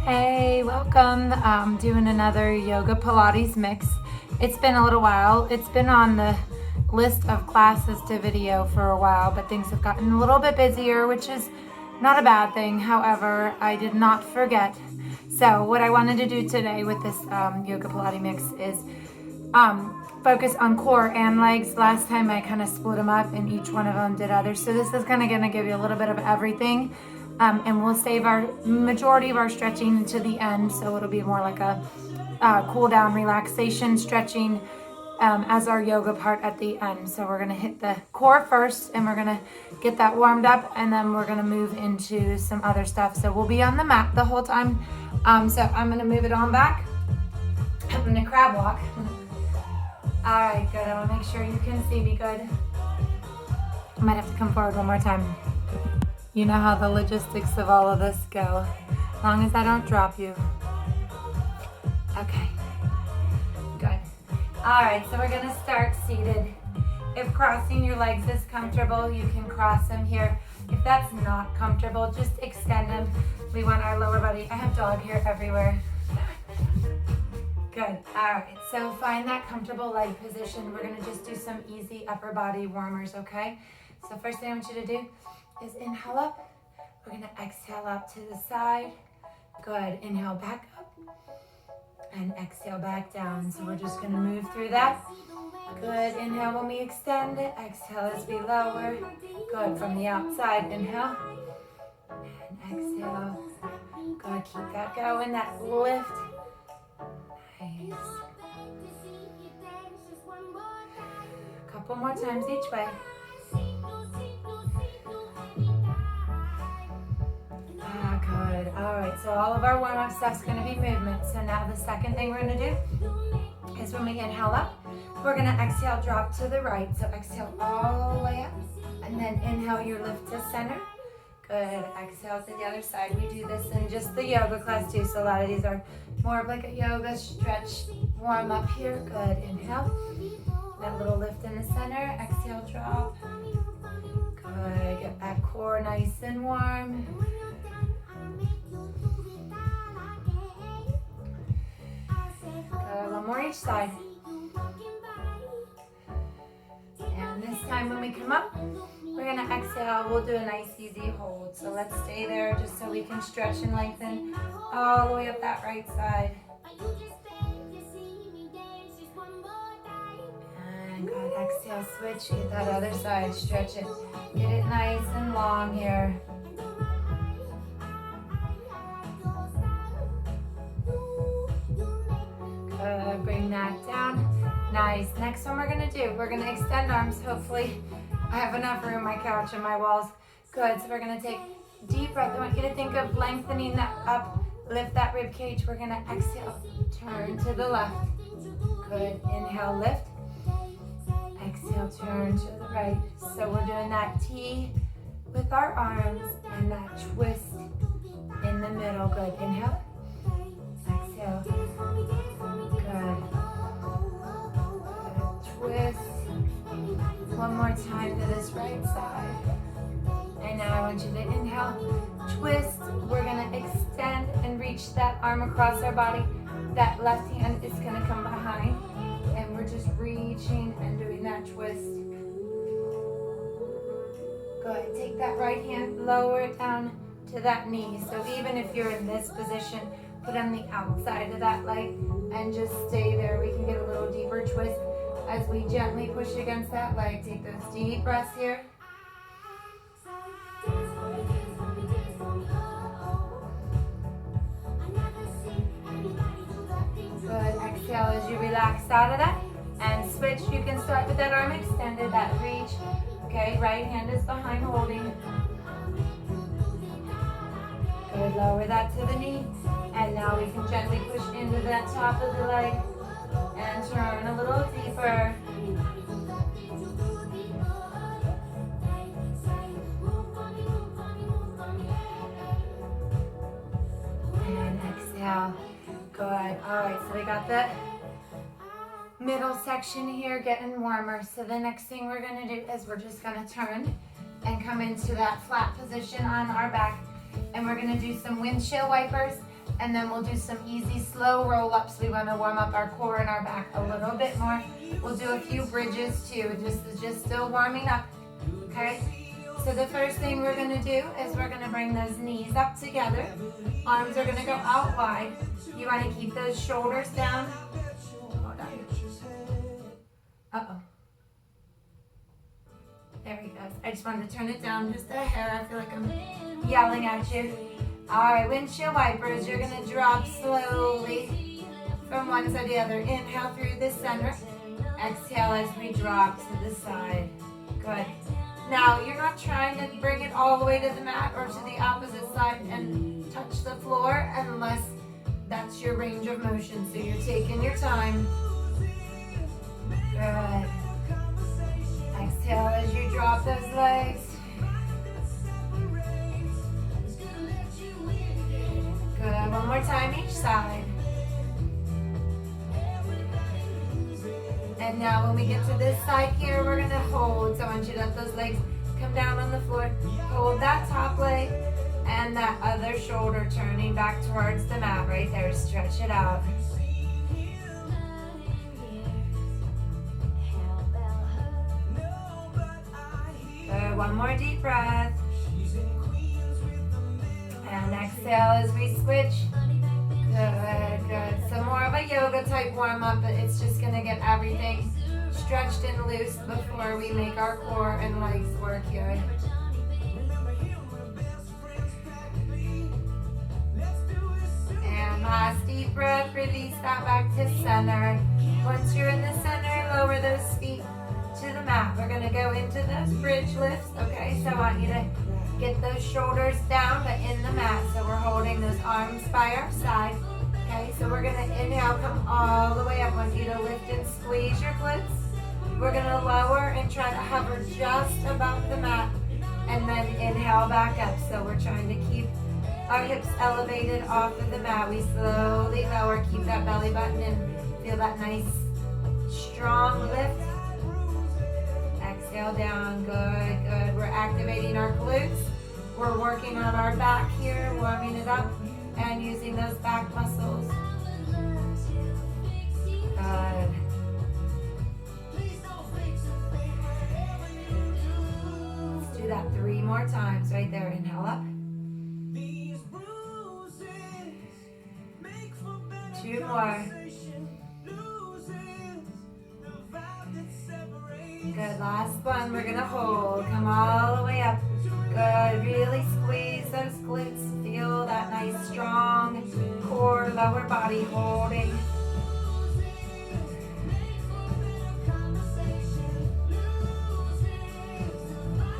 Hey, welcome. Doing another yoga Pilates mix. It's been a little while. It's been on the list of classes to video for a while, but things have gotten a little bit busier, which is not a bad thing. However, I did not forget. So what I wanted to do today with this yoga Pilates mix is focus on core and legs. Last time I kind of split them up and each one of them did others. So this is kind of going to give you a little bit of everything. And we'll save our majority of our stretching to the end, so it'll be more like a cool down relaxation stretching as our yoga part at the end. So we're gonna hit the core first and we're gonna get that warmed up, and then we're gonna move into some other stuff. So we'll be on the mat the whole time. So I'm gonna move it on back. I'm gonna crab walk. All right, good. I wanna make sure you can see me good. I might have to come forward one more time. You know how the logistics of all of this go. As long as I don't drop you. Okay, good. All right, so we're gonna start seated. If crossing your legs is comfortable, you can cross them here. If that's not comfortable, just extend them. We want our lower body. I have dog hair everywhere. Good, all right, so find that comfortable leg position. We're gonna just do some easy upper body warmers, okay? So first thing I want you to do is inhale up. We're gonna exhale up to the side. Good, inhale back up and exhale back down. So we're just gonna move through that. Good, inhale when we extend it, exhale as we lower. Good, from the outside, inhale and exhale. Good, keep that going, that lift. Nice. Couple more times each way. Good. All right, so all of our warm-up stuff's gonna be movement. So now the second thing we're gonna do is when we inhale up, we're gonna exhale, drop to the right. So exhale all the way up, and then inhale your lift to center. Good, exhale to the other side. We do this in just the yoga class too, so a lot of these are more of like a yoga stretch warm up here. Good, inhale, that little lift in the center, exhale, drop. Good, get that core nice and warm. One more each side. And this time when we come up, we're gonna exhale. We'll do a nice easy hold. So let's stay there just so we can stretch and lengthen all the way up that right side. And good, exhale, switch, get that other side, stretch it. Get it nice and long here. Bring that down. Nice. Next one we're gonna do, we're gonna extend arms. Hopefully I have enough room, my couch and my walls. Good, so we're gonna take deep breath. I want you to think of lengthening that up, lift that rib cage. We're gonna exhale, turn to the left. Good, inhale, lift. Exhale, turn to the right. So we're doing that T with our arms and that twist in the middle. Good, inhale, exhale. Twist. One more time to this right side. And now I want you to inhale, twist. We're gonna extend and reach that arm across our body. That left hand is gonna come behind. And we're just reaching and doing that twist. Go ahead, take that right hand, lower it down to that knee. So even if you're in this position, put on the outside of that leg and just stay there. We can get a little deeper twist as we gently push against that leg. Take those deep breaths here. Good, exhale as you relax out of that and switch. You can start with that arm extended, that reach. Okay, right hand is behind holding. Good, lower that to the knee. And now we can gently push into that top of the leg and turn a little deeper. And exhale. Good. All right, so we got the middle section here getting warmer. So the next thing we're gonna do is we're just gonna turn and come into that flat position on our back. And we're gonna do some windshield wipers And then we'll do some easy, slow roll-ups. We want to warm up our core and our back a little bit more. We'll do a few bridges too, just still warming up, okay? So the first thing we're gonna do is we're gonna bring those knees up together. Arms are gonna go out wide. You wanna keep those shoulders down. Hold on. Uh-oh. There he goes. I just wanted to turn it down just a hair. I feel like I'm yelling at you. All right, windshield wipers. You're gonna drop slowly from one side to the other. Inhale through the center. Exhale as we drop to the side. Good. Now, you're not trying to bring it all the way to the mat or to the opposite side and touch the floor unless that's your range of motion. So you're taking your time. Good. Exhale as you drop those legs. Good. One more time each side. And now when we get to this side here, we're gonna hold. So I want you to let those legs come down on the floor. Hold that top leg and that other shoulder turning back towards the mat right there. Stretch it out. Good. One more deep breath. And exhale as we switch. Good, good. So more of a yoga type warm up, but it's just gonna get everything stretched and loose before we make our core and legs work here. And last deep breath, release that back to center. Once you're in the center, lower those feet to the mat. We're gonna go into those bridge lifts, okay? So I want you to get those shoulders down, but in the mat. So we're holding those arms by our side. Okay, so we're gonna inhale, come all the way up. I want you to lift and squeeze your glutes. We're gonna lower and try to hover just above the mat, and then inhale back up. So we're trying to keep our hips elevated off of the mat. We slowly lower, keep that belly button and feel that nice, strong lift. Exhale down, good, good. We're activating our glutes. We're working on our back here, warming it up and using those back muscles. Good. Let's do that 3 more times right there. Inhale up. 2 more. Good, last one, we're gonna hold, come all the way up. Good, really squeeze those glutes, feel that nice strong core, lower body holding.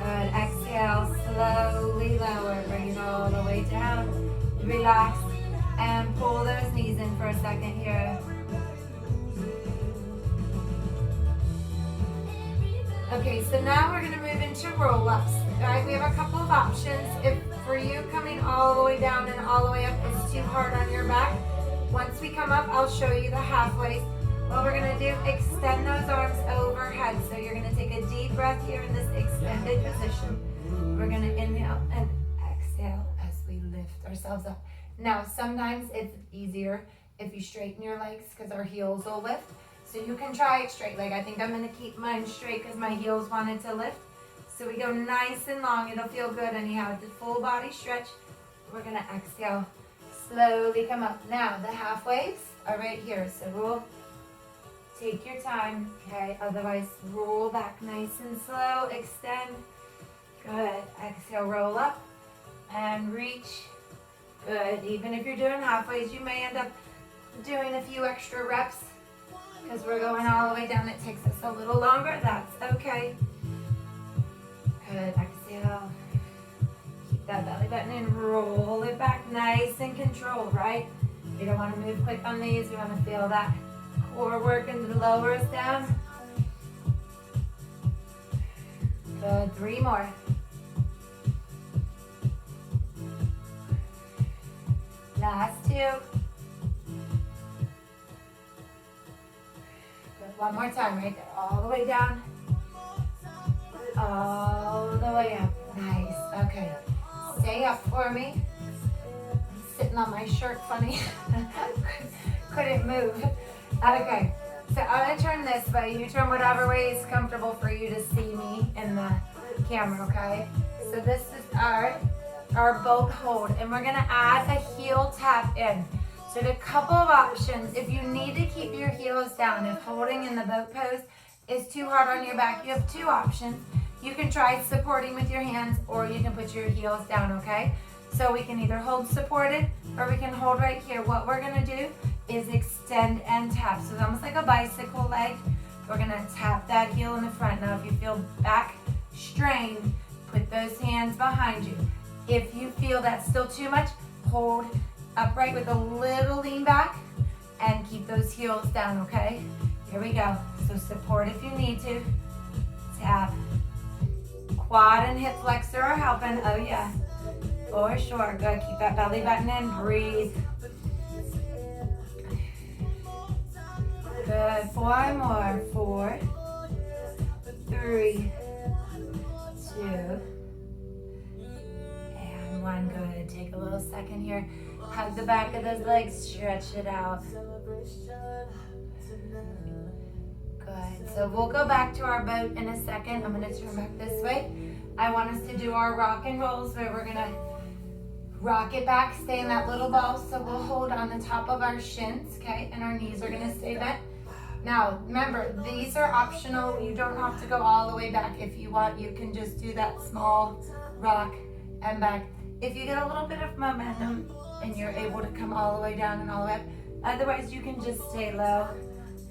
Good, exhale, slowly lower, bring it all the way down. Relax and pull those knees in for a second here. Okay, so now we're gonna move into roll-ups. All right, we have a couple of options. If for you coming all the way down and all the way up is too hard on your back, once we come up, I'll show you the halfways. What we're gonna do, extend those arms overhead. So you're gonna take a deep breath here in this extended position. We're gonna inhale and exhale as we lift ourselves up. Now, sometimes it's easier if you straighten your legs because our heels will lift. So you can try it straight leg. I think I'm gonna keep mine straight because my heels wanted to lift. So we go nice and long. It'll feel good anyhow. The full body stretch. We're gonna exhale, slowly come up. Now the halfways are right here. So we'll take your time, okay? Otherwise, roll back nice and slow. Extend. Good. Exhale, roll up and reach. Good. Even if you're doing halfways, you may end up doing a few extra reps. Because we're going all the way down, it takes us a little longer. That's okay. Good. Exhale. Keep that belly button in. Roll it back nice and controlled, right? You don't want to move quick on these. You want to feel that core work into the lowers down. Good. 3 more. Last 2. One more time, right there, all the way down, all the way up. Nice, okay. Stay up for me. sitting on my shirt funny. Couldn't move. Okay, so I'm gonna turn this way. You turn whatever way is comfortable for you to see me in the camera, okay? So this is our boat hold, and we're gonna add a heel tap in. So there's a couple of options. If you need to keep your heels down, if holding in the boat pose is too hard on your back, you have two options. You can try supporting with your hands, or you can put your heels down, okay? So we can either hold supported, or we can hold right here. What we're gonna do is extend and tap. So it's almost like a bicycle leg. We're gonna tap that heel in the front. Now if you feel back strained, put those hands behind you. If you feel that's still too much, hold upright with a little lean back and keep those heels down, okay? Here we go. So support if you need to. Tap. Quad and hip flexor are helping. Oh yeah, for sure. Good. Keep that belly button in. Breathe. Good. 4 more. 4, 3, 2, and 1. Good. Take a little second here. Hug the back of those legs. Stretch it out. Good. So we'll go back to our boat in a second. I'm going to turn back this way. I want us to do our rock and rolls where we're going to rock it back, stay in that little ball. So we'll hold on the top of our shins, okay? And our knees are going to stay bent. Now, remember, these are optional. You don't have to go all the way back. If you want, you can just do that small rock and back. If you get a little bit of momentum and you're able to come all the way down and all the way up, otherwise you can just stay low.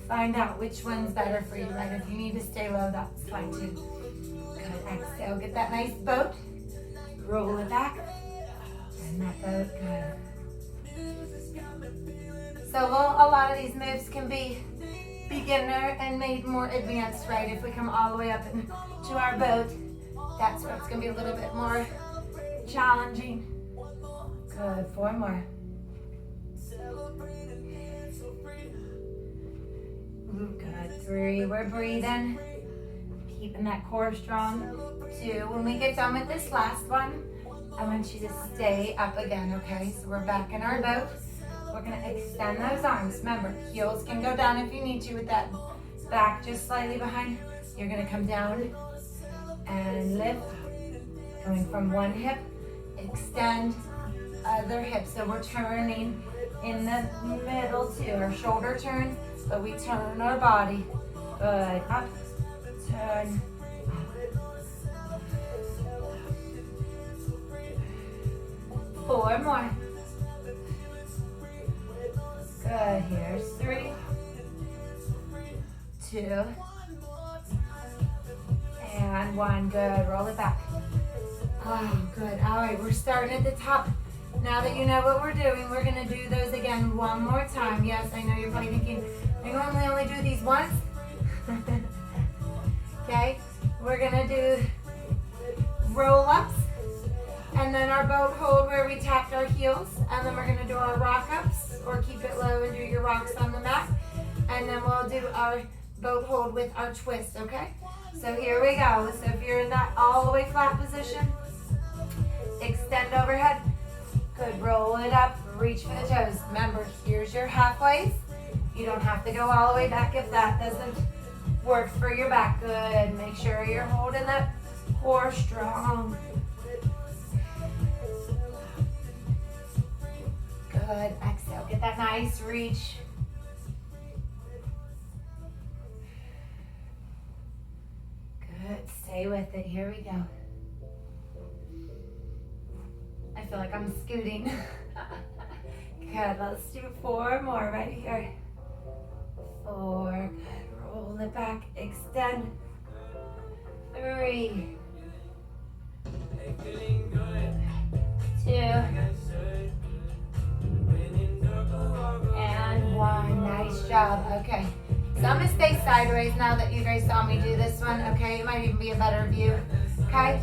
Find out which one's better for you, right? If you need to stay low, that's fine too. Good, exhale, get that nice boat. Roll it back. And that boat, good. So a lot of these moves can be beginner and made more advanced, right? If we come all the way up into our boat, that's where it's gonna be a little bit more challenging. Good, 4 more. Good, 3, we're breathing, keeping that core strong. 2, when we get done with this last one, I want you to stay up again, okay? So we're back in our boat. We're gonna extend those arms. Remember, heels can go down if you need to with that back just slightly behind. You're gonna come down and lift, going from one hip, extend other hip. So we're turning in the middle too. Our shoulder turns, but we turn our body. Good, up, turn, up. 4 more. Good, here's 3, 2, and 1. Good, roll it back. Oh, good. All right, we're starting at the top. Now that you know what we're doing, we're gonna do those again one more time. Yes, I know you're probably thinking, I normally only do these once. Okay, we're gonna do roll-ups, and then our boat hold where we tapped our heels, and then we're gonna do our rock-ups, or keep it low and do your rocks on the mat, and then we'll do our boat hold with our twist, okay? So here we go. So if you're in that all the way flat position, extend overhead. Good, roll it up, reach for the toes. Remember, here's your halfways. You don't have to go all the way back if that doesn't work for your back. Good, make sure you're holding that core strong. Good, exhale, get that nice reach. Good, stay with it, here we go. I feel like I'm scooting. Good, let's do 4 more right here. 4, good, roll it back, extend. 3, 2, and 1. Nice job. Okay, so I'm gonna stay sideways now that you guys saw me do this one. Okay, it might even be a better view. Okay,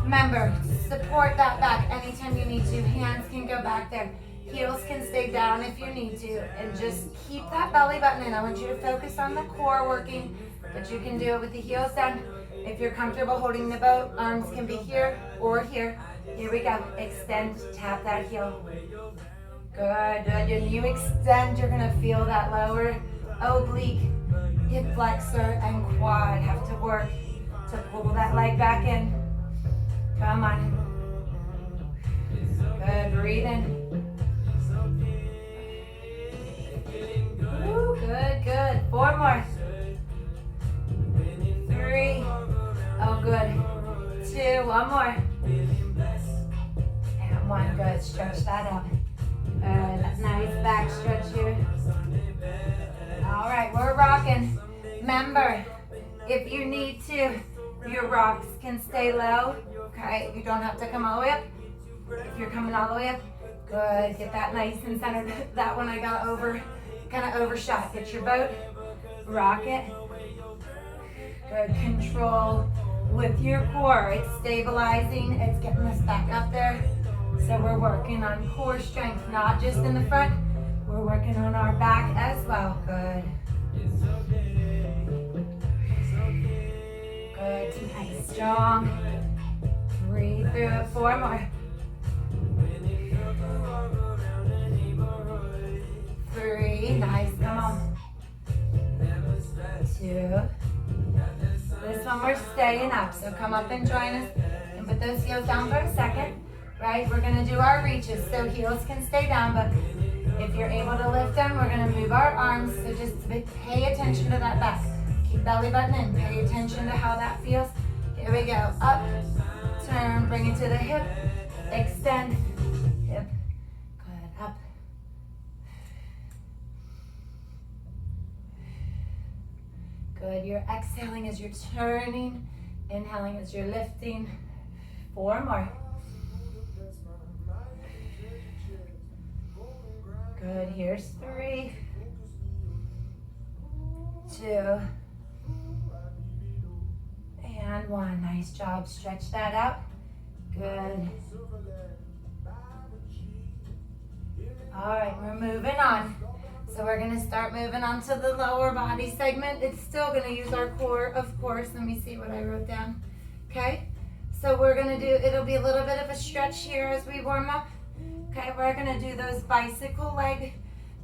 remember, support that back anytime you need to. Hands can go back there. Heels can stay down if you need to, and just keep that belly button in. I want you to focus on the core working, but you can do it with the heels down. If you're comfortable holding the boat, arms can be here or here. Here we go. Extend, tap that heel. Good, good. When you extend, you're gonna feel that lower oblique, hip flexor, and quad have to work to pull that leg back in. Come on. Good, breathe in. Woo, good, good. 4 more. 3. Oh, good. 2, 1 more. And 1, good. Stretch that out. Good, nice back stretch here. All right, we're rocking. Remember, if you need to, your rocks can stay low. Okay, you don't have to come all the way up. If you're coming all the way up, good. Get that nice and centered. That one I got kind of overshot. Get your boat, rock it. Good, control with your core. It's stabilizing, it's getting us back up there. So we're working on core strength, not just in the front. We're working on our back as well. Good. Good, nice, strong. Breathe through it. 4 more. 3, nice, come on. 2. This one we're staying up, so come up and join us and put those heels down for a second. Right, we're gonna do our reaches, so heels can stay down, but if you're able to lift them, we're gonna move our arms, so just pay attention to that back. Keep belly button in, pay attention to how that feels. Here we go, up, turn, bring it to the hip, extend, hip, good, up. Good, you're exhaling as you're turning, inhaling as you're lifting. 4 more. Good, here's 3, 2, and 1. Nice job, stretch that out. Good. All right, we're moving on. So we're gonna start moving on to the lower body segment. It's still gonna use our core, of course. Let me see what I wrote down. Okay, so we're gonna do, it'll be a little bit of a stretch here as we warm up. Okay, we're gonna do those bicycle leg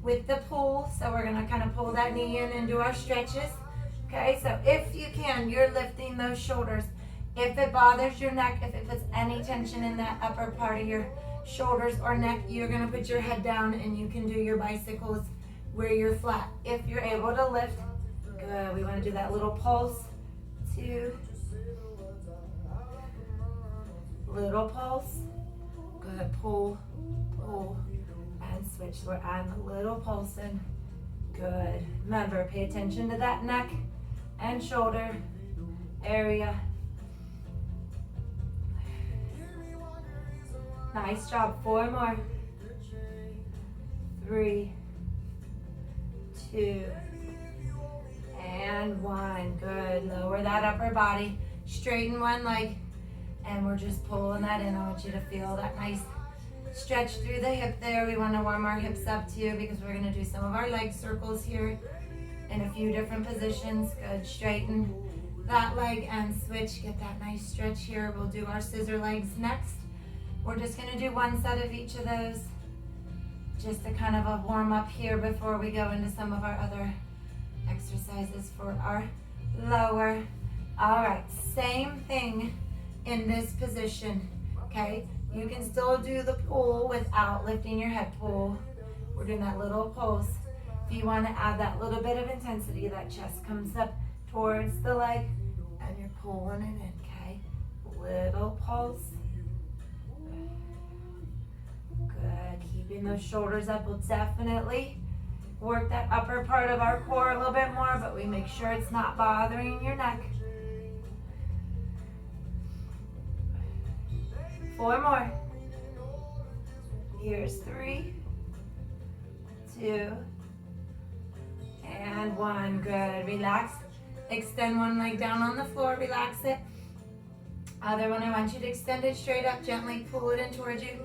with the pull. So we're gonna kind of pull that knee in and do our stretches. Okay, so if you can, you're lifting those shoulders. If it bothers your neck, if it puts any tension in that upper part of your shoulders or neck, you're gonna put your head down and you can do your bicycles where you're flat. If you're able to lift, good. We wanna do that little pulse. 2, little pulse. Good, pull, pull, and switch. So we're adding a little pulse in. Good. Remember, pay attention to that neck and shoulder area. Nice job. 4 more. 3, 2, and 1. Good. Lower that upper body. Straighten one leg. And we're just pulling that in. I want you to feel that nice stretch through the hip there. We want to warm our hips up too because we're going to do some of our leg circles here in a few different positions. Good. Straighten that leg and switch. Get that nice stretch here. We'll do our scissor legs next. We're just going to do 1 set of each of those. Just a kind of a warm up here before we go into some of our other exercises for our lower. All right, same thing in this position, okay? You can still do the pull without lifting your head. Pull. We're doing that little pulse. If you want to add that little bit of intensity, that chest comes up towards the leg and you're pulling it in, okay? Little pulse. Good. Keeping those shoulders up will definitely work that upper part of our core a little bit more, but we make sure it's not bothering your neck. 4 more. Here's 3, 2, and 1. Good. Relax. Extend one leg down on the floor. Relax it. Other one, I want you to extend it straight up. Gently pull it in towards you.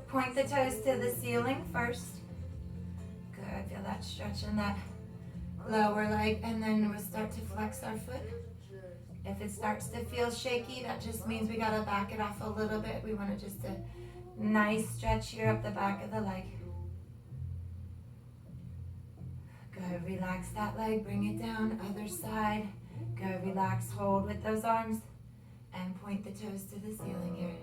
Point the toes to the ceiling first. Good. Feel that stretch in that lower leg. And then we'll start to flex our foot If it starts to feel shaky, that just means we gotta back it off a little bit. We want to just a nice stretch here up the back of the leg. Good, relax that leg, bring it down, other side. Good, relax, hold with those arms and point the toes to the ceiling here.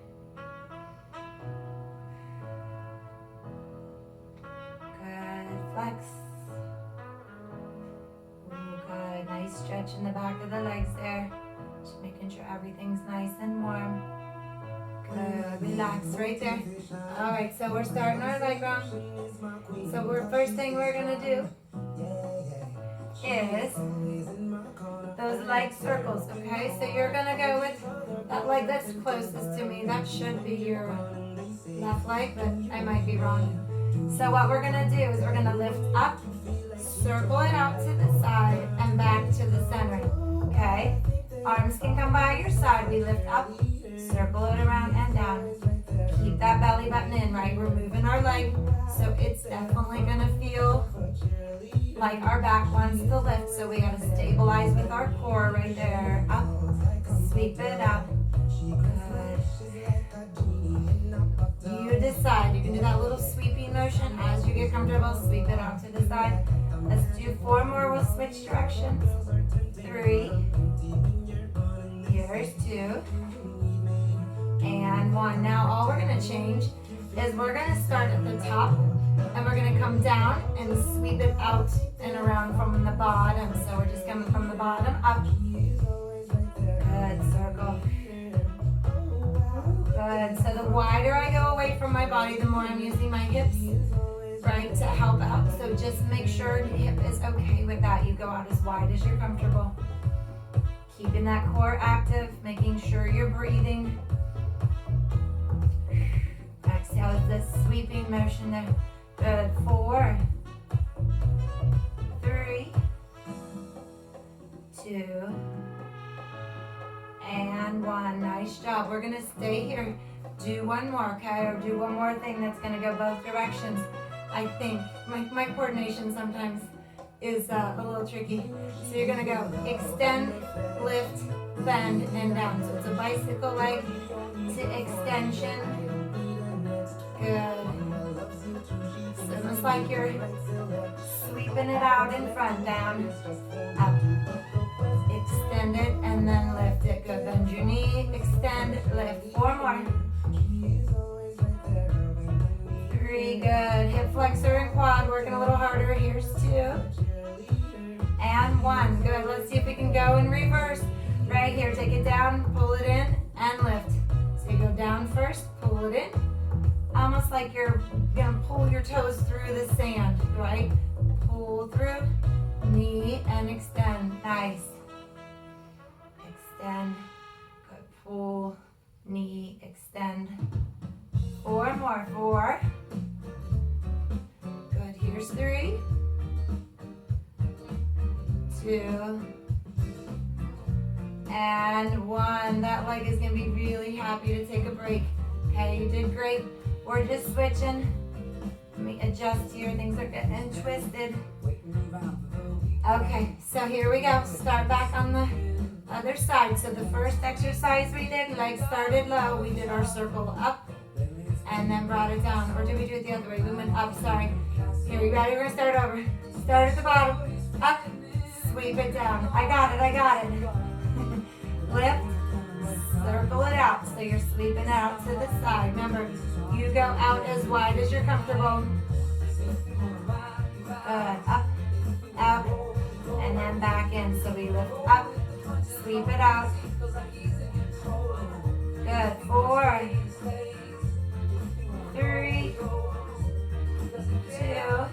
Good, flex. Ooh, good, nice stretch in the back of the legs there. Just making sure everything's nice and warm. Good, relax right there. All right, so we're starting our leg round. So first thing we're gonna do is those leg circles, okay? So you're gonna go with that leg that's closest to me. That should be your left leg, but I might be wrong. So what we're gonna do is we're gonna lift up, circle it out to the side and back to the center, okay? Arms can come by your side. We lift up, circle it around and down. Keep that belly button in, right? We're moving our leg, so it's definitely gonna feel like our back wants to lift, so we gotta stabilize with our core right there. Up, sweep it out. Good. You decide. You can do that little sweeping motion as you get comfortable. Sweep it out to the side. Let's do 4 more. We'll switch directions. 3. Here's 2. And 1. Now all we're gonna change is we're gonna start at the top and we're gonna come down and sweep it out and around from the bottom. So we're just coming from the bottom up. Good, circle. Good, so the wider I go away from my body, the more I'm using my hips, right, to help out. So just make sure the hip is okay with that. You go out as wide as you're comfortable. Keeping that core active, making sure you're breathing. Exhale is this sweeping motion there. Good, 4, 3, 2, and 1. Nice job. We're gonna stay here. Do 1 more, okay? Or do 1 more thing that's gonna go both directions. I think my coordination sometimes is a little tricky. So you're gonna go extend, lift, bend, and down. So it's a bicycle leg to extension. Good. So almost like you're sweeping it out in front, down, up. Extend it and then lift it. Good. Bend your knee, extend, lift. 4 more. 3, good. Hip flexor and quad working a little harder. Here's 2. And 1. Good. Let's see if we can go in reverse. Right here. Take it down, pull it in, and lift. So you go down first, pull it in. Almost like you're gonna pull your toes through the sand, right? Pull through, knee, and extend. Nice. Extend. Good. Pull, knee, extend. 4 more. 4. Good. Here's 3. 2. And 1. That leg is gonna be really happy to take a break. Okay, you did great. We're just switching. Let me adjust here. Things are getting twisted. Okay, so here we go. Start back on the other side. So the first exercise we did, legs started low. We did our circle up and then brought it down. Or did we do it the other way? We went up, sorry. Here, you ready? We're gonna start over. Start at the bottom, up, sweep it down. I got it. Lift, circle it out. So you're sweeping out to the side. Remember, you go out as wide as you're comfortable. Good, up, out, and then back in. So we lift up, sweep it out. Good, 4, 3, 2,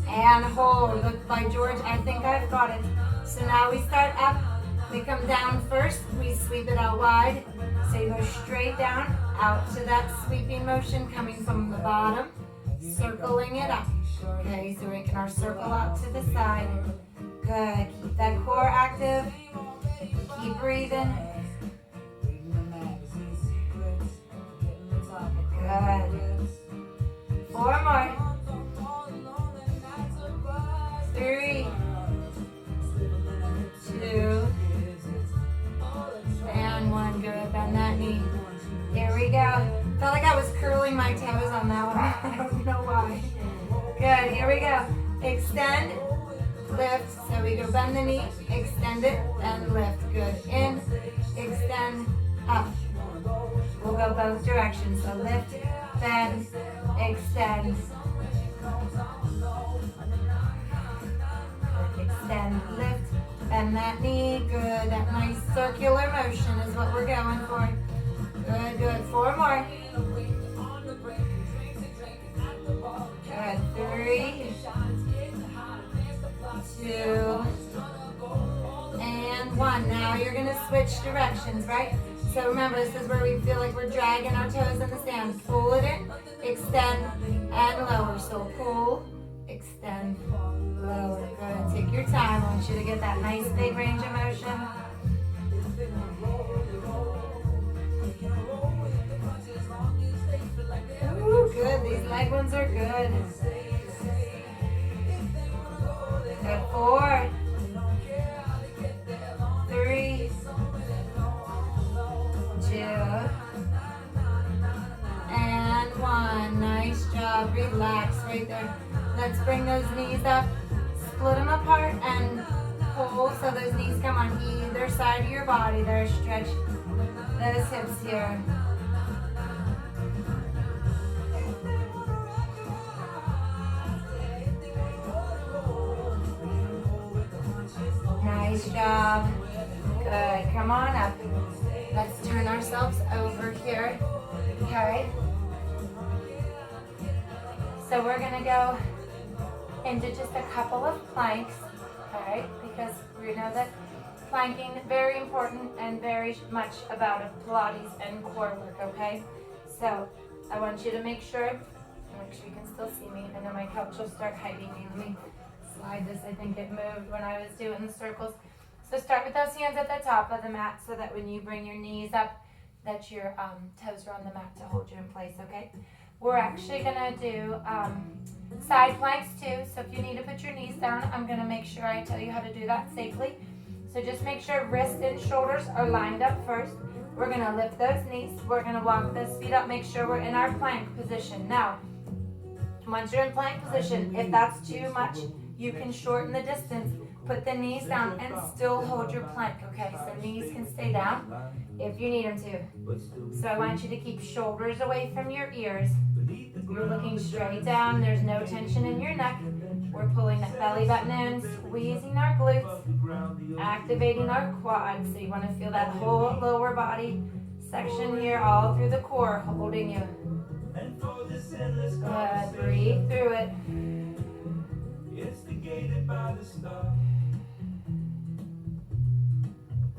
and hold. Look by George, I think I've got it. So now we start up, we come down first, we sweep it out wide. So you go straight down, out to that sweeping motion coming from the bottom, circling it up. Okay, so we're making our circle out to the side. Good, keep that core active, keep breathing. Good. 4 more. 3, 2, Here we go. Extend, lift. So we go bend the knee, extend it, and lift. Good. In, extend, up. We'll go both directions. So lift, bend, extend. Extend, lift, bend that knee. Good. That nice circular motion is what we're going for. Good, good. 4 more. Good. 3, 2, and 1. Now you're going to switch directions, right? So remember, this is where we feel like we're dragging our toes in the sand. Pull it in, extend, and lower. So pull, extend, lower. Good. Take your time. I want you to get that nice big range of motion. Ooh, good. These leg ones are good. Good. 4, 3, 2, and 1. Nice job. Relax right there. Let's bring those knees up. Split them apart and pull so those knees come on either side of your body. There, stretch those hips here. Nice job. Good. Come on up. Let's turn ourselves over here. Okay. So we're going to go into just a couple of planks. Okay. Because we know that planking is very important and very much about Pilates and core work. Okay. So I want you to make sure you can still see me. I know my couch will start hiding me. Let me slide this. I think it moved when I was doing the circles. So start with those hands at the top of the mat so that when you bring your knees up, that your toes are on the mat to hold you in place, okay? We're actually gonna do side planks too. So if you need to put your knees down, I'm gonna make sure I tell you how to do that safely. So just make sure wrists and shoulders are lined up first. We're gonna lift those knees. We're gonna walk those feet up, make sure we're in our plank position. Now, once you're in plank position, if that's too much, you can shorten the distance. Put the knees down and still hold your plank, okay? So knees can stay down if you need them to. So I want you to keep shoulders away from your ears. You're looking straight down. There's no tension in your neck. We're pulling that belly button in, squeezing our glutes, activating our quads. So you want to feel that whole lower body section here all through the core, holding you. Good. Breathe through it.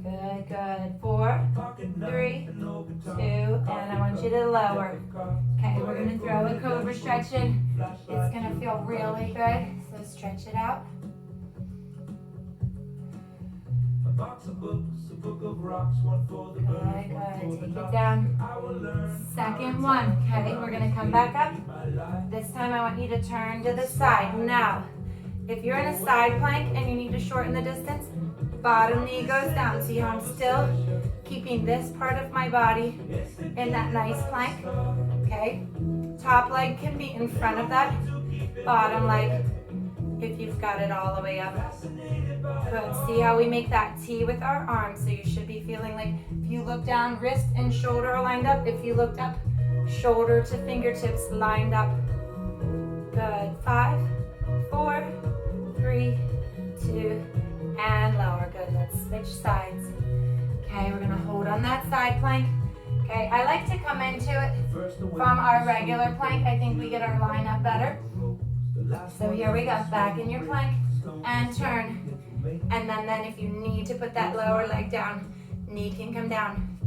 Good, good. 4, 3, 2, and I want you to lower. Okay, we're going to throw a cobra stretch in. It's going to feel really good, so stretch it out. Good, good. Take it down. Second one. Okay, we're going to come back up. This time I want you to turn to the side. Now, if you're in a side plank and you need to shorten the distance, bottom knee goes down. See how I'm still keeping this part of my body in that nice plank? Okay. Top leg can be in front of that. Bottom leg, if you've got it all the way up. Good. See how we make that T with our arms? So you should be feeling like if you look down, wrist and shoulder are lined up. If you looked up, shoulder to fingertips lined up. Good. 5, 4, 3, 2, and lower. Good. Let's switch sides. Okay, we're going to hold on that side plank. Okay, I like to come into it from our regular plank. I think we get our line up better. So here we go. Back in your plank and turn. And then if you need to put that lower leg down, knee can come down.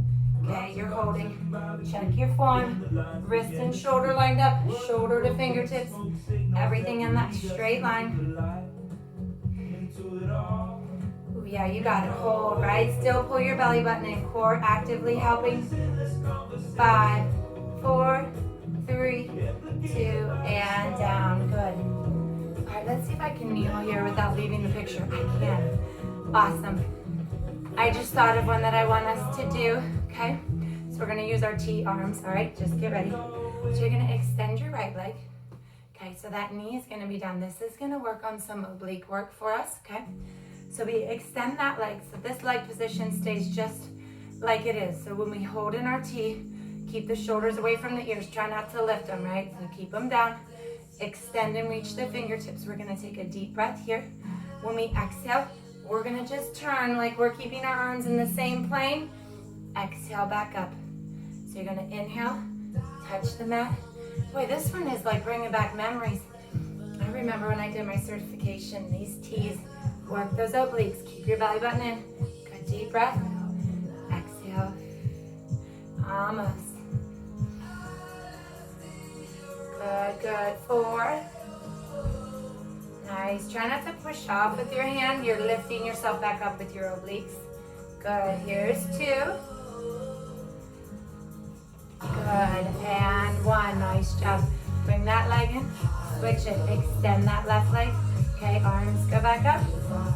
Okay, you're holding. Check your form. Wrist and shoulder lined up. Shoulder to fingertips. Everything in that straight line. Ooh, yeah, you got it. Hold, right? Still pull your belly button in. Core actively helping. 5, 4, 3, 2, and down. Good. All right, let's see if I can kneel here without leaving the picture. I can. Awesome. I just thought of one that I want us to do. Okay, so we're going to use our T arms. All right, just get ready. So you're going to extend your right leg. Okay, Okay, so that knee is gonna be down. This is gonna work on some oblique work for us, okay? So we extend that leg, so this leg position stays just like it is. So when we hold in our T, keep the shoulders away from the ears. Try not to lift them, right? So keep them down. Extend and reach the fingertips. We're gonna take a deep breath here. When we exhale, we're gonna just turn like we're keeping our arms in the same plane. Exhale back up. So you're gonna inhale, touch the mat. Boy, this one is like bringing back memories. I remember when I did my certification, these T's, work those obliques. Keep your belly button in. Good deep breath. Exhale. Almost. Good, good. 4. Nice. Try not to push off with your hand. You're lifting yourself back up with your obliques. Good. Here's 2. Good. And 1. Nice job. Bring that leg in. Switch it. Extend that left leg. Okay, arms go back up.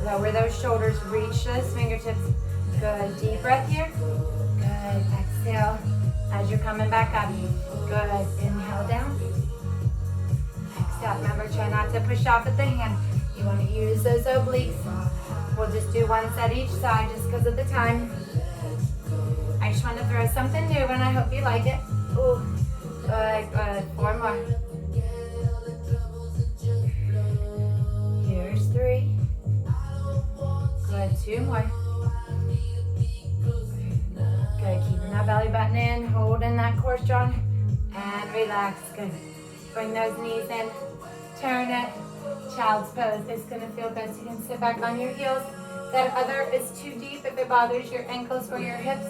Lower those shoulders. Reach those fingertips. Good. Deep breath here. Good. Exhale as you're coming back up. Good. Inhale down. Exhale. Remember, try not to push off with the hand. You want to use those obliques. We'll just do one set each side just because of the time. I just want to throw something new and I hope you like it. Ooh. Good, good. 4 more. Here's 3. Good. 2 more. Good. Keeping that belly button in, holding that core strong, and relax. Good. Bring those knees in. Turn it. Child's pose. It's going to feel good. So you can sit back on your heels. That other is too deep. If it bothers your ankles or your hips,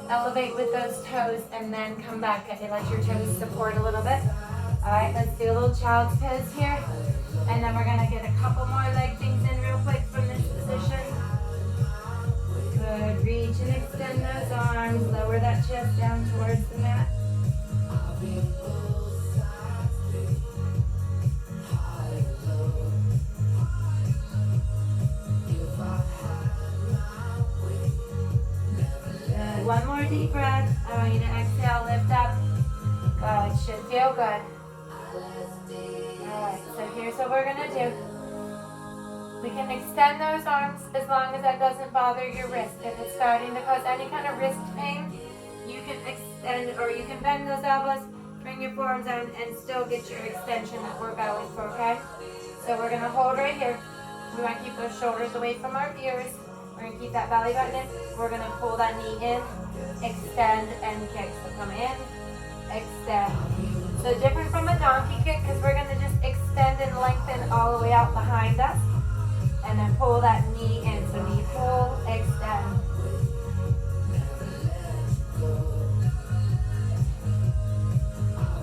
elevate with those toes and then come back. Let your toes support a little bit. All right, let's do a little child's pose here. And then we're going to get a couple more leg things in real quick from this position. Good. Reach and extend those arms. Lower that chest down towards the mat. Good. One more deep breath. I want you to exhale, lift up. Good. Should feel good. Alright, so here's what we're going to do. We can extend those arms as long as that doesn't bother your wrist. If it's starting to cause any kind of wrist pain, you can extend or you can bend those elbows, bring your forearms down, and still get your extension that we're going for, okay? So we're going to hold right here. We want to keep those shoulders away from our ears. We're going to keep that belly button in. We're going to pull that knee in, extend, and kick. So come in, extend. So different from a donkey kick because we're going to just extend and lengthen all the way out behind us. And then pull that knee in. So knee pull, extend.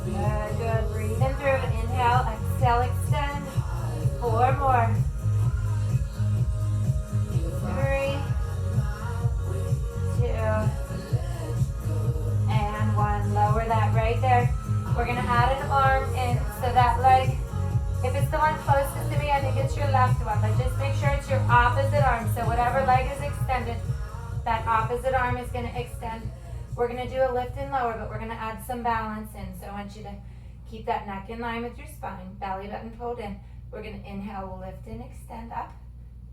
Good, good. Breathing through. Inhale, exhale, extend. 4 more. 3, 2, and 1. Lower that right there. We're going to add an arm in. So that leg, if it's the one closest to me, I think it's your left one. But just make sure it's your opposite arm. So whatever leg is extended, that opposite arm is going to extend. We're going to do a lift and lower, but we're going to add some balance in. So I want you to keep that neck in line with your spine. Belly button pulled in. We're going to inhale, lift and extend up.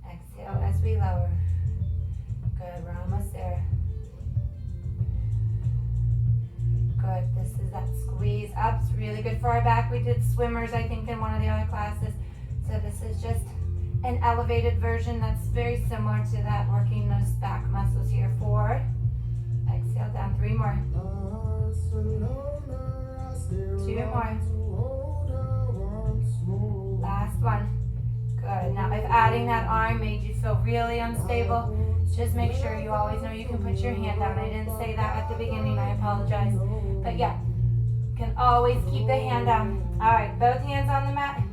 Exhale as we lower. Good, we're almost there. Good, this is that squeeze up. It's really good for our back. We did swimmers, I think, in one of the other classes. So this is just an elevated version that's very similar to that, working those back muscles here. 4, exhale down. 3 more. 2 more. Last one. Good. Now if adding that arm made you feel really unstable, just make sure you always know you can put your hand down. I didn't say that at the beginning, I apologize. But yeah, you can always keep the hand down. All right, both hands on the mat.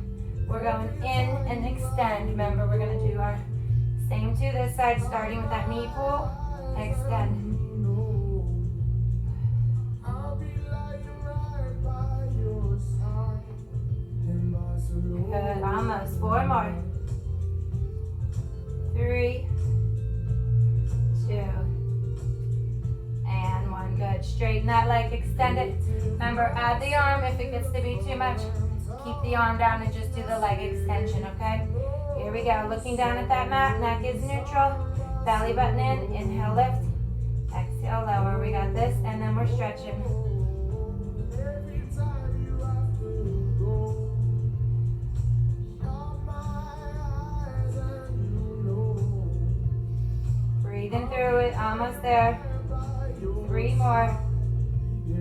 We're going in and extend. Remember, we're going to do our same to this side, starting with that knee pull, extend. Good, almost. 4 more. 3, 2, and 1. Good. Straighten that leg, extend it. Remember, add the arm if it gets to be too much. keep the arm down and just do the leg extension, okay? Here we go. Looking down at that mat, neck is neutral. Belly button in, inhale, lift. Exhale, lower. We got this, and then we're stretching. Breathing through it, almost there. 3 more. 2.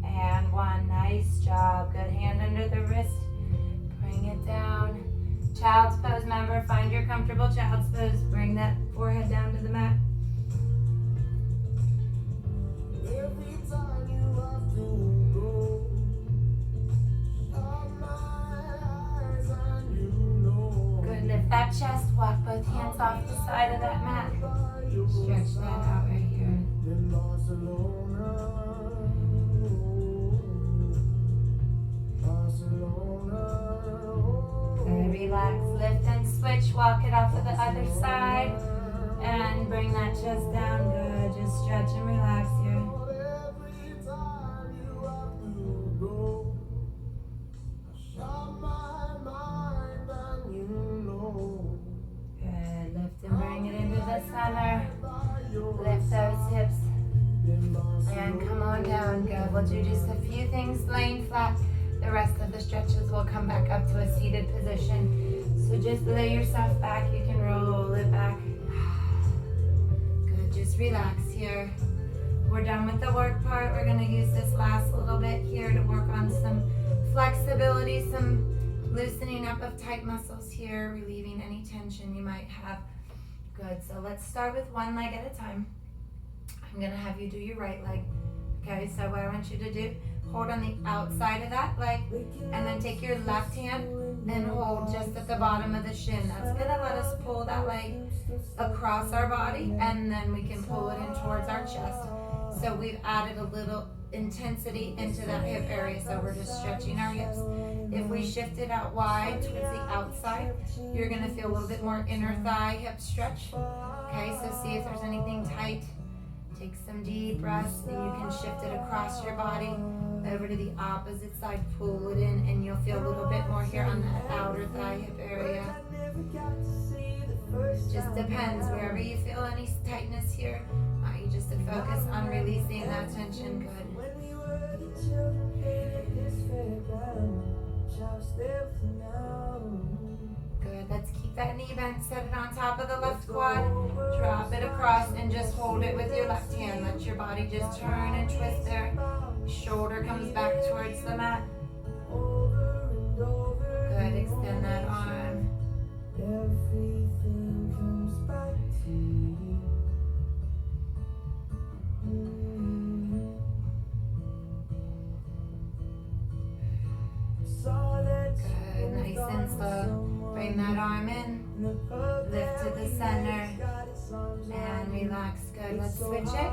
And 1. Nice job. Good hand under the wrist. Bring it down. Child's pose, remember, find your comfortable child's pose. Bring that forehead down to the mat. Good, lift that chest, walk both hands off the side of that mat. Stretch that out right here. Good, relax, lift and switch, walk it off to the other side. And bring that chest down, good, just stretch and relax here. Good, lift and bring it into the center. Lift those hips. And come on down, good. We'll do just a few things laying flat. The rest of the stretches will come back up to a seated position. So just lay yourself back. You can roll it back. Good, just relax here. We're done with the work part. We're gonna use this last little bit here to work on some flexibility, some loosening up of tight muscles here, relieving any tension you might have. Good, so let's start with one leg at a time. I'm gonna have you do your right leg. Okay, so what I want you to do, hold on the outside of that leg, and then take your left hand and hold just at the bottom of the shin. That's gonna let us pull that leg across our body, and then we can pull it in towards our chest. So we've added a little intensity into that hip area, so we're just stretching our hips. If we shift it out wide towards the outside, you're gonna feel a little bit more inner thigh hip stretch. Okay, so see if there's anything tight. Take some deep breaths, and you can shift it across your body over to the opposite side, pull it in, and you'll feel a little bit more here on that outer thigh hip area. Just depends, wherever you feel any tightness here, I want you just to focus on releasing that tension. Good. Good, let's keep that knee bent, set it on top of the left quad, drop it across and just hold it with your left hand. Let your body just turn and twist there. Shoulder comes back towards the mat. Good, extend that arm. Everything comes back to you. Good, nice and slow. Bring that arm in, lift to the center, and relax. Good, let's switch it.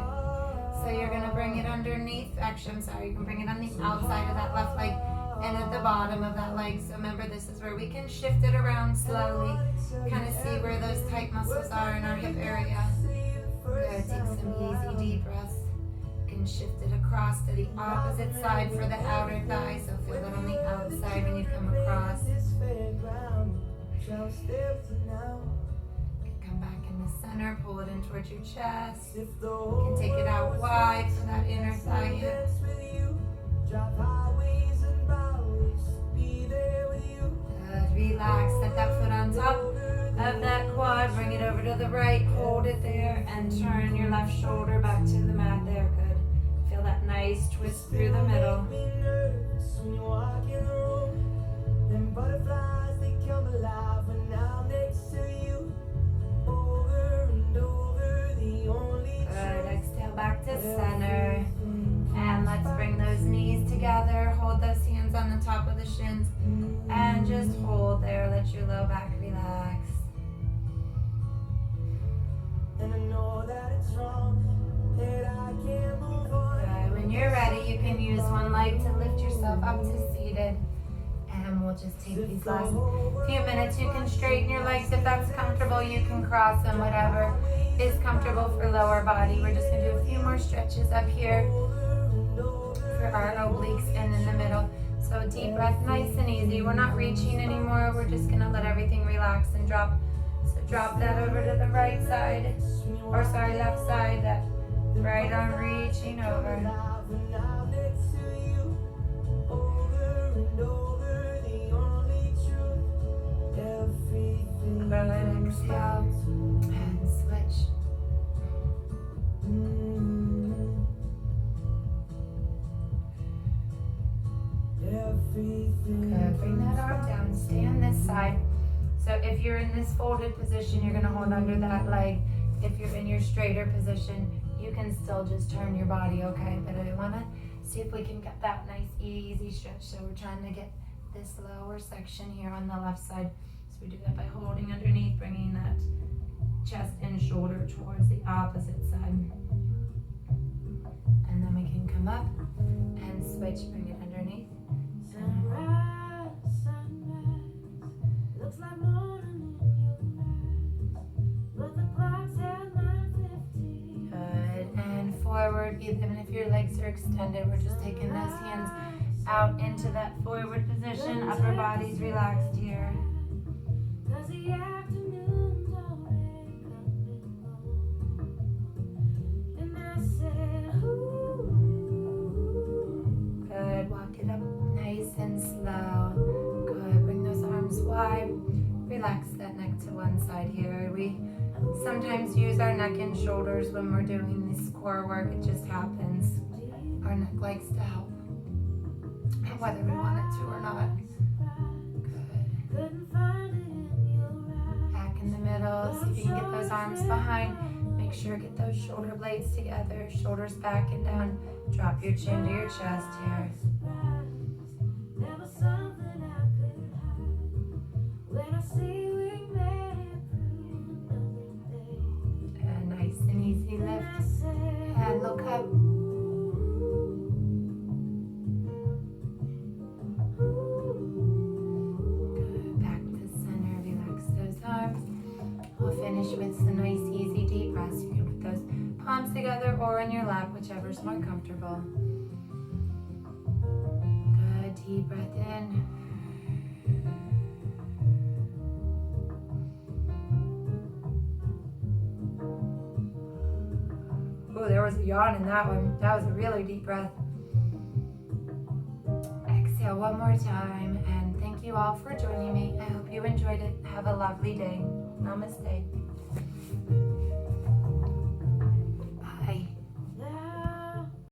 So you're gonna bring it underneath, actually I'm sorry, you can bring it on the outside of that left leg and at the bottom of that leg. So remember, this is where we can shift it around slowly, kind of see where those tight muscles are in our hip area. Good, take some easy deep breaths. You can shift it across to the opposite side for the outer thigh, so feel it on the outside when you come across. Come back in the center, pull it in towards your chest. You can take it out wide for that inner thigh hip. Good, relax, set that foot on top of that quad, bring it over to the right, hold it there, and turn your left shoulder back to the mat there. Good. Feel that nice twist through the middle. Butterflies, they come alive when I'm next to you. Over and over, the only. Good, exhale back to center. And let's bring those knees together. Hold those hands on the top of the shins. And just hold there. Let your low back relax. And I know that it's wrong, that I can't move on. Good, when you're ready, you can use one leg to lift yourself up to seated. And we'll just take these last few minutes. You can straighten your legs if that's comfortable. You can cross them, whatever is comfortable for lower body. We're just gonna do a few more stretches up here. for our obliques and in the middle. So deep breath, nice and easy. We're not reaching anymore. We're just gonna let everything relax and drop. So drop that over to the right side, or sorry, left side. That right arm reaching over. Good, exhale and switch. Good, bring that arm down, stay on this side. So if you're in this folded position, you're gonna hold under that leg. If you're in your straighter position, you can still just turn your body, okay? But I wanna see if we can get that nice, easy stretch. So we're trying to get this lower section here on the left side. So we do that by holding underneath, bringing that chest and shoulder towards the opposite side. And then we can come up and switch, bring it underneath. Sunrise, sunrise, looks like morning in your eyes, but the clock's at 9:50. Good, and forward, even if your legs are extended, we're just taking those hands out into that forward position, upper body's relaxed here. 'Cause the afternoon's already come and gone, and I said, ooh. Good, walk it up nice and slow. Good, bring those arms wide. Relax that neck to one side here. We sometimes use our neck and shoulders when we're doing this core work. It just happens. Our neck likes to help, whether we want it to or not. Good. Back in the middle. See if you can get those arms behind. Make sure get those shoulder blades together. Shoulders back and down. Drop your chin to your chest here. And nice and easy lift. And look up. Good. Back to center. Relax those arms. We'll finish with some nice, easy, deep breaths. You can put those palms together or in your lap, whichever's more comfortable. Good. Deep breath in. Oh, there was a yawn in that one. That was a really deep breath. Exhale one more time, and thank you all for joining me. I hope you enjoyed it. Have a lovely day. Namaste.